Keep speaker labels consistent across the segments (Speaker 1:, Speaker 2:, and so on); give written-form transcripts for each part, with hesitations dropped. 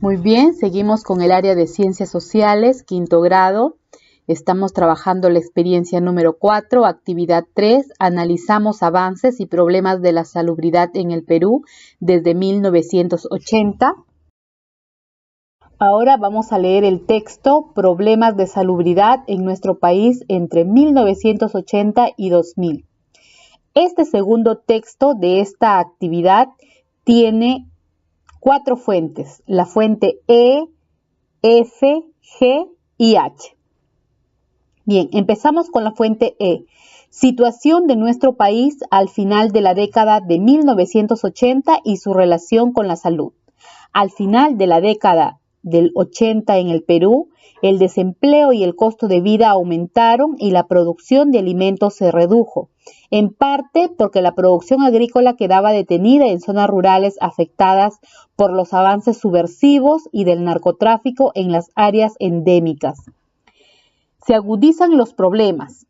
Speaker 1: Muy bien, seguimos con el área de Ciencias Sociales, quinto grado. Estamos trabajando la experiencia número 4, actividad 3. Analizamos avances y problemas de la salubridad en el Perú desde 1980. Ahora vamos a leer el texto Problemas de salubridad en nuestro país entre 1980 y 2000. Este segundo texto de esta actividad tiene 4 fuentes, la fuente E, F, G y H. Bien, empezamos con la fuente E. Situación de nuestro país al final de la década de 1980 y su relación con la salud. Al final de la década del 80 en el Perú, el desempleo y el costo de vida aumentaron y la producción de alimentos se redujo, en parte porque la producción agrícola quedaba detenida en zonas rurales afectadas por los avances subversivos y del narcotráfico en las áreas endémicas. Se agudizan los problemas.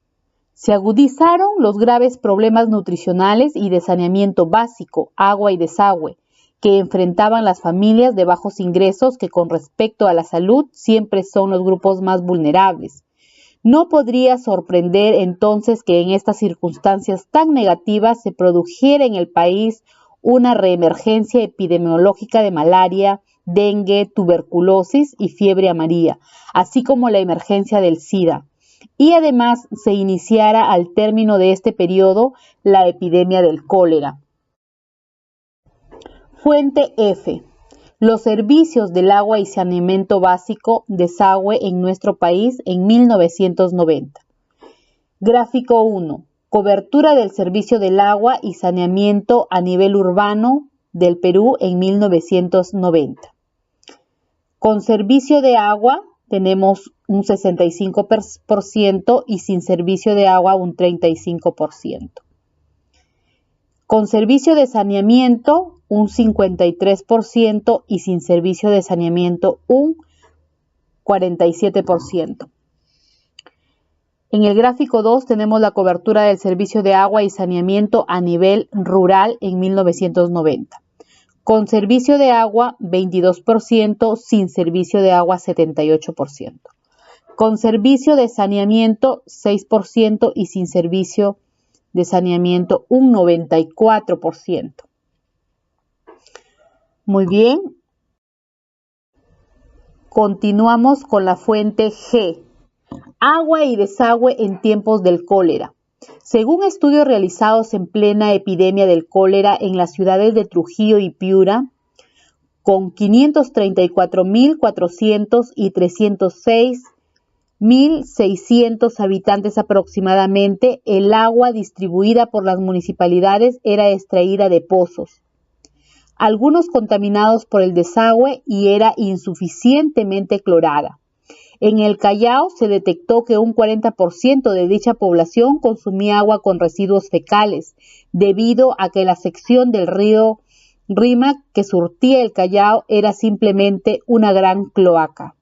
Speaker 1: Se agudizaron los graves problemas nutricionales y de saneamiento básico, agua y desagüe, que enfrentaban las familias de bajos ingresos que con respecto a la salud siempre son los grupos más vulnerables. No podría sorprender entonces que en estas circunstancias tan negativas se produjera en el país una reemergencia epidemiológica de malaria, dengue, tuberculosis y fiebre amarilla, así como la emergencia del SIDA. Y además se iniciara al término de este periodo la epidemia del cólera. Fuente F. Los servicios del agua y saneamiento básico, desagüe en nuestro país en 1990. Gráfico 1. Cobertura del servicio del agua y saneamiento a nivel urbano del Perú en 1990. Con servicio de agua tenemos un 65% y sin servicio de agua un 35%. Con servicio de saneamiento un 53% y sin servicio de saneamiento un 47%. En el gráfico 2 tenemos la cobertura del servicio de agua y saneamiento a nivel rural en 1990. Con servicio de agua 22%, sin servicio de agua 78%. Con servicio de saneamiento 6% y sin servicio de saneamiento un 94%. Muy bien. Continuamos con la fuente G. Agua y desagüe en tiempos del cólera. Según estudios realizados en plena epidemia del cólera en las ciudades de Trujillo y Piura, con 534.400 y 306.600 habitantes aproximadamente, el agua distribuida por las municipalidades era extraída de pozos, algunos contaminados por el desagüe y era insuficientemente clorada. En el Callao se detectó que un 40% de dicha población consumía agua con residuos fecales, debido a que la sección del río Rímac que surtía el Callao era simplemente una gran cloaca.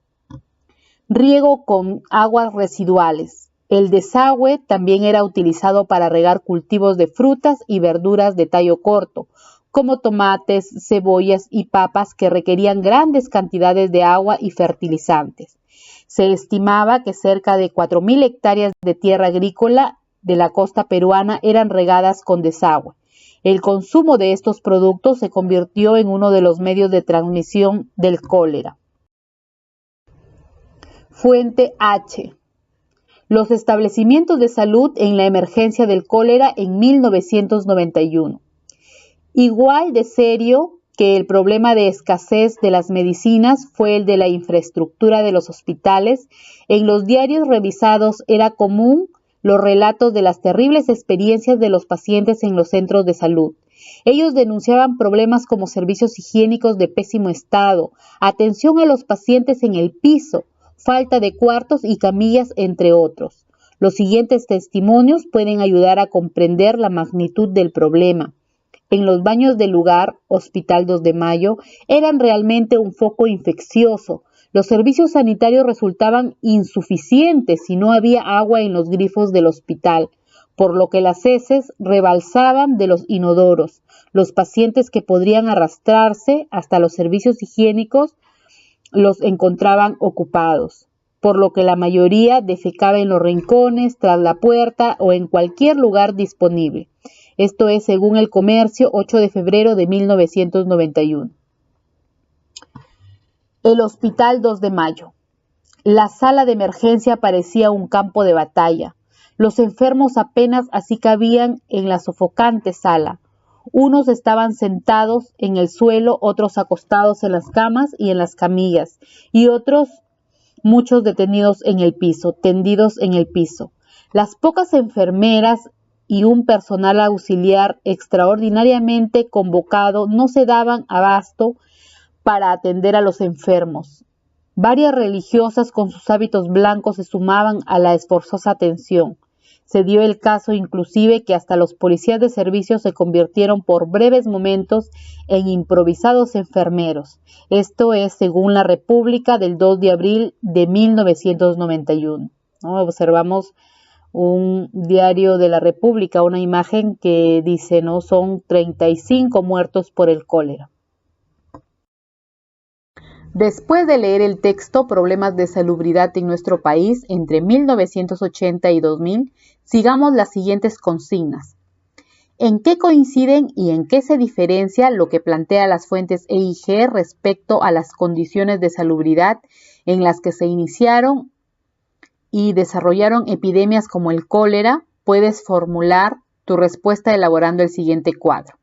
Speaker 1: Riego con aguas residuales. El desagüe también era utilizado para regar cultivos de frutas y verduras de tallo corto, como tomates, cebollas y papas que requerían grandes cantidades de agua y fertilizantes. Se estimaba que cerca de 4.000 hectáreas de tierra agrícola de la costa peruana eran regadas con desagüe. El consumo de estos productos se convirtió en uno de los medios de transmisión del cólera. Fuente H. Los establecimientos de salud en la emergencia del cólera en 1991. Igual de serio que el problema de escasez de las medicinas fue el de la infraestructura de los hospitales. En los diarios revisados era común los relatos de las terribles experiencias de los pacientes en los centros de salud. Ellos denunciaban problemas como servicios higiénicos de pésimo estado, atención a los pacientes en el piso, falta de cuartos y camillas, entre otros. Los siguientes testimonios pueden ayudar a comprender la magnitud del problema. En los baños del lugar, Hospital 2 de Mayo, eran realmente un foco infeccioso. Los servicios sanitarios resultaban insuficientes y no había agua en los grifos del hospital, por lo que las heces rebalsaban de los inodoros. Los pacientes que podrían arrastrarse hasta los servicios higiénicos los encontraban ocupados, por lo que la mayoría defecaba en los rincones, tras la puerta o en cualquier lugar disponible. Esto es según El Comercio, 8 de febrero de 1991. El Hospital 2 de Mayo. La sala de emergencia parecía un campo de batalla. Los enfermos apenas así cabían en la sofocante sala. Unos estaban sentados en el suelo, otros acostados en las camas y en las camillas, y otros, muchos detenidos en el piso, tendidos en el piso. Las pocas enfermeras y un personal auxiliar extraordinariamente convocado no se daban abasto para atender a los enfermos. Varias religiosas con sus hábitos blancos se sumaban a la esforzosa atención. Se dio el caso inclusive que hasta los policías de servicio se convirtieron por breves momentos en improvisados enfermeros. Esto es según la República del 2 de abril de 1991. ¿No? Observamos un diario de la República, una imagen que dice, ¿no? Son 35 muertos por el cólera. Después de leer el texto Problemas de salubridad en nuestro país entre 1980 y 2000, sigamos las siguientes consignas. ¿En qué coinciden y en qué se diferencia lo que plantea las fuentes E y G respecto a las condiciones de salubridad en las que se iniciaron y desarrollaron epidemias como el cólera? Puedes formular tu respuesta elaborando el siguiente cuadro.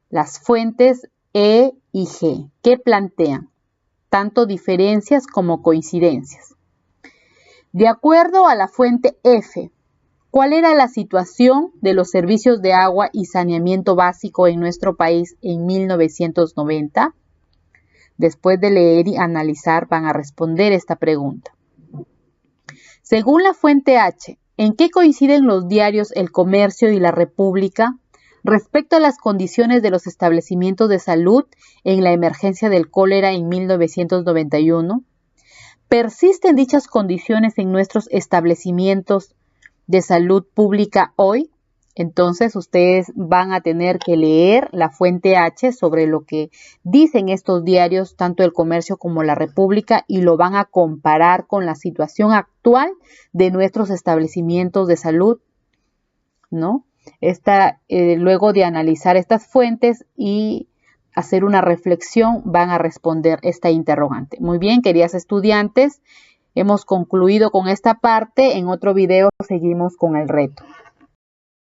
Speaker 1: Las fuentes E y G, ¿qué plantean? Tanto diferencias como coincidencias. De acuerdo a la fuente F, ¿cuál era la situación de los servicios de agua y saneamiento básico en nuestro país en 1990? Después de leer y analizar, van a responder esta pregunta. Según la fuente H, ¿en qué coinciden los diarios El Comercio y La República respecto a las condiciones de los establecimientos de salud en la emergencia del cólera en 1991? ¿Persisten dichas condiciones en nuestros establecimientos de salud pública hoy? Entonces ustedes van a tener que leer la fuente H sobre lo que dicen estos diarios, tanto El Comercio como La República, y lo van a comparar con la situación actual de nuestros establecimientos de salud, ¿no? Luego de analizar estas fuentes y hacer una reflexión, van a responder esta interrogante. Muy bien, queridas estudiantes, hemos concluido con esta parte. En otro video seguimos con el reto.